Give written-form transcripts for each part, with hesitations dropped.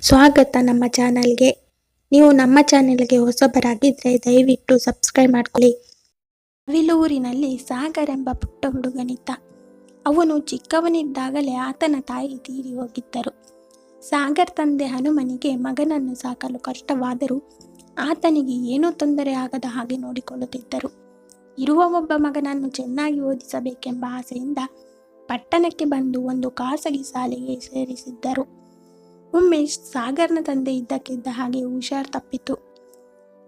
ಸ್ವಾಗತ ನಮ್ಮ ಚಾನಲ್ಗೆ. ನೀವು ನಮ್ಮ ಚಾನೆಲ್ಗೆ ಹೊಸಬರಾಗಿದ್ದರೆ ದಯವಿಟ್ಟು ಸಬ್ಸ್ಕ್ರೈಬ್ ಮಾಡ್ಕೊಳ್ಳಿ. ನವಿಲೂರಿನಲ್ಲಿ ಸಾಗರ್ ಎಂಬ ಪುಟ್ಟ ಹುಡುಗನಿದ್ದ. ಅವನು ಚಿಕ್ಕವನಿದ್ದಾಗಲೇ ಆತನ ತಾಯಿ ತೀರಿ ಹೋಗಿದ್ದರು. ಸಾಗರ್ ತಂದೆ ಹನುಮನಿಗೆ ಮಗನನ್ನು ಸಾಕಲು ಕಷ್ಟವಾದರೂ ಆತನಿಗೆ ಏನೂ ತೊಂದರೆ ಆಗದ ಹಾಗೆ ನೋಡಿಕೊಳ್ಳುತ್ತಿದ್ದರು. ಇರುವ ಒಬ್ಬ ಮಗನನ್ನು ಚೆನ್ನಾಗಿ ಓದಿಸಬೇಕೆಂಬ ಆಸೆಯಿಂದ ಪಟ್ಟಣಕ್ಕೆ ಬಂದು ಒಂದು ಖಾಸಗಿ ಶಾಲೆಗೆ ಸೇರಿಸಿದ್ದರು. ಒಮ್ಮೆ ಸಾಗರ್ನ ತಂದೆ ಇದ್ದಕ್ಕಿದ್ದ ಹಾಗೆ ಹುಷಾರ್ ತಪ್ಪಿತು.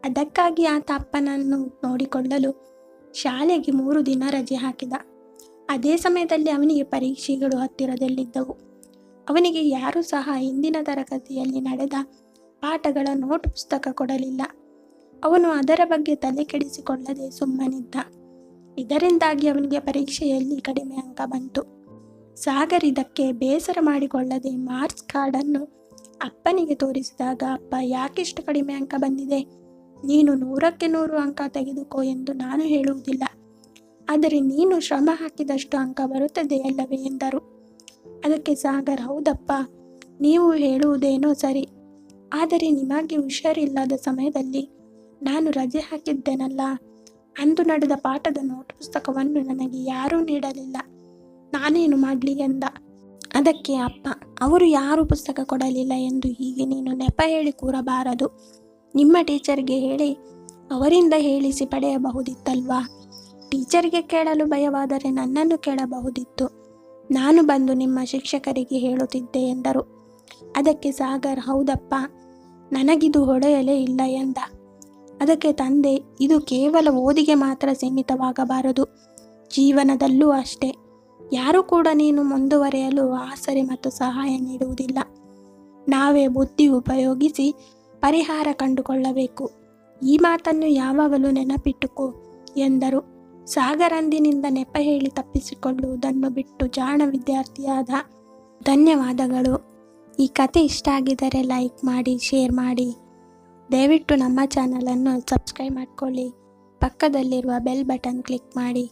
ಅದಕ್ಕಾಗಿ ಆತ ಅಪ್ಪನನ್ನು ನೋಡಿಕೊಳ್ಳಲು ಶಾಲೆಗೆ 3 ದಿನ ರಜೆ ಹಾಕಿದ. ಅದೇ ಸಮಯದಲ್ಲಿ ಅವನಿಗೆ ಪರೀಕ್ಷೆಗಳು ಹತ್ತಿರದಲ್ಲಿದ್ದವು. ಅವನಿಗೆ ಯಾರೂ ಸಹ ಹಿಂದಿನ ತರಗತಿಯಲ್ಲಿ ನಡೆದ ಪಾಠಗಳ ನೋಟ್ ಪುಸ್ತಕ ಕೊಡಲಿಲ್ಲ. ಅವನು ಅದರ ಬಗ್ಗೆ ತಲೆ ಕೆಡಿಸಿಕೊಳ್ಳದೆ ಸುಮ್ಮನಿದ್ದ. ಇದರಿಂದಾಗಿ ಅವನಿಗೆ ಪರೀಕ್ಷೆಯಲ್ಲಿ ಕಡಿಮೆ ಅಂಕ ಬಂತು. ಸಾಗರ್ ಇದಕ್ಕೆ ಬೇಸರ ಮಾಡಿಕೊಳ್ಳದೆ ಮಾರ್ಕ್ಸ್ ಕಾರ್ಡನ್ನು ಅಪ್ಪನಿಗೆ ತೋರಿಸಿದಾಗ, ಅಪ್ಪ, ಯಾಕಿಷ್ಟು ಕಡಿಮೆ ಅಂಕ ಬಂದಿದೆ? ನೀನು 100ಕ್ಕೆ 100 ಅಂಕ ತೆಗೆದುಕೋ ಎಂದು ನಾನು ಹೇಳುವುದಿಲ್ಲ, ಆದರೆ ನೀನು ಶ್ರಮ ಹಾಕಿದಷ್ಟು ಅಂಕ ಬರುತ್ತದೆ ಅಲ್ಲವೇ ಎಂದರು. ಅದಕ್ಕೆ ಸಾಗರ್, ಹೌದಪ್ಪ, ನೀವು ಹೇಳುವುದೇನೋ ಸರಿ, ಆದರೆ ನಿಮಗೆ ಹುಷಾರಿಲ್ಲದ ಸಮಯದಲ್ಲಿ ನಾನು ರಜೆ ಹಾಕಿದ್ದೇನಲ್ಲ, ಅಂದು ನಡೆದ ಪಾಠದ ನೋಟ್ ಪುಸ್ತಕವನ್ನು ನನಗೆ ಯಾರೂ ನೀಡಲಿಲ್ಲ, ನಾನೇನು ಮಾಡಲಿ ಎಂದ. ಅದಕ್ಕೆ ಅಪ್ಪ, ಅವರು ಯಾರೂ ಪುಸ್ತಕ ಕೊಡಲಿಲ್ಲ ಎಂದು ಹೀಗೆ ನೀನು ನೆಪ ಹೇಳಿ ಕೂರಬಾರದು. ನಿಮ್ಮ ಟೀಚರ್ಗೆ ಹೇಳಿ ಅವರಿಂದ ಹೇಳಿಸಿ ಪಡೆಯಬಹುದಿತ್ತಲ್ವಾ? ಟೀಚರ್ಗೆ ಕೇಳಲು ಭಯವಾದರೆ ನನ್ನನ್ನು ಕೇಳಬಹುದಿತ್ತು, ನಾನು ಬಂದು ನಿಮ್ಮ ಶಿಕ್ಷಕರಿಗೆ ಹೇಳುತ್ತಿದ್ದೆ ಎಂದರು. ಅದಕ್ಕೆ ಸಾಗರ್, ಹೌದಪ್ಪ, ನನಗಿದು ಹೊಡೆಯಲೇ ಇಲ್ಲ ಎಂದ. ಅದಕ್ಕೆ ತಂದೆ, ಇದು ಕೇವಲ ಓದಿಗೆ ಮಾತ್ರ ಸೀಮಿತವಾಗಬಾರದು, ಜೀವನದಲ್ಲೂ ಅಷ್ಟೇ. ಯಾರೂ ಕೂಡ ನೀನು ಮುಂದುವರೆಯಲು ಆಸರೆ ಮತ್ತು ಸಹಾಯ ನೀಡುವುದಿಲ್ಲ. ನಾವೇ ಬುದ್ಧಿ ಉಪಯೋಗಿಸಿ ಪರಿಹಾರ ಕಂಡುಕೊಳ್ಳಬೇಕು. ಈ ಮಾತನ್ನು ಯಾವಾಗಲೂ ನೆನಪಿಟ್ಟುಕೋ ಎಂದರು. ಸಾಗರ್ ಅಂದಿನಿಂದ ನೆಪ ಹೇಳಿ ತಪ್ಪಿಸಿಕೊಳ್ಳುವುದನ್ನು ಬಿಟ್ಟು ಜಾಣ ವಿದ್ಯಾರ್ಥಿಯಾದ. ಧನ್ಯವಾದಗಳು. ಈ ಕತೆ ಇಷ್ಟ ಆಗಿದ್ದರೆ ಲೈಕ್ ಮಾಡಿ, ಶೇರ್ ಮಾಡಿ. ದಯವಿಟ್ಟು ನಮ್ಮ ಚಾನಲನ್ನು ಸಬ್ಸ್ಕ್ರೈಬ್ ಮಾಡಿಕೊಳ್ಳಿ. ಪಕ್ಕದಲ್ಲಿರುವ ಬೆಲ್ ಬಟನ್ ಕ್ಲಿಕ್ ಮಾಡಿ.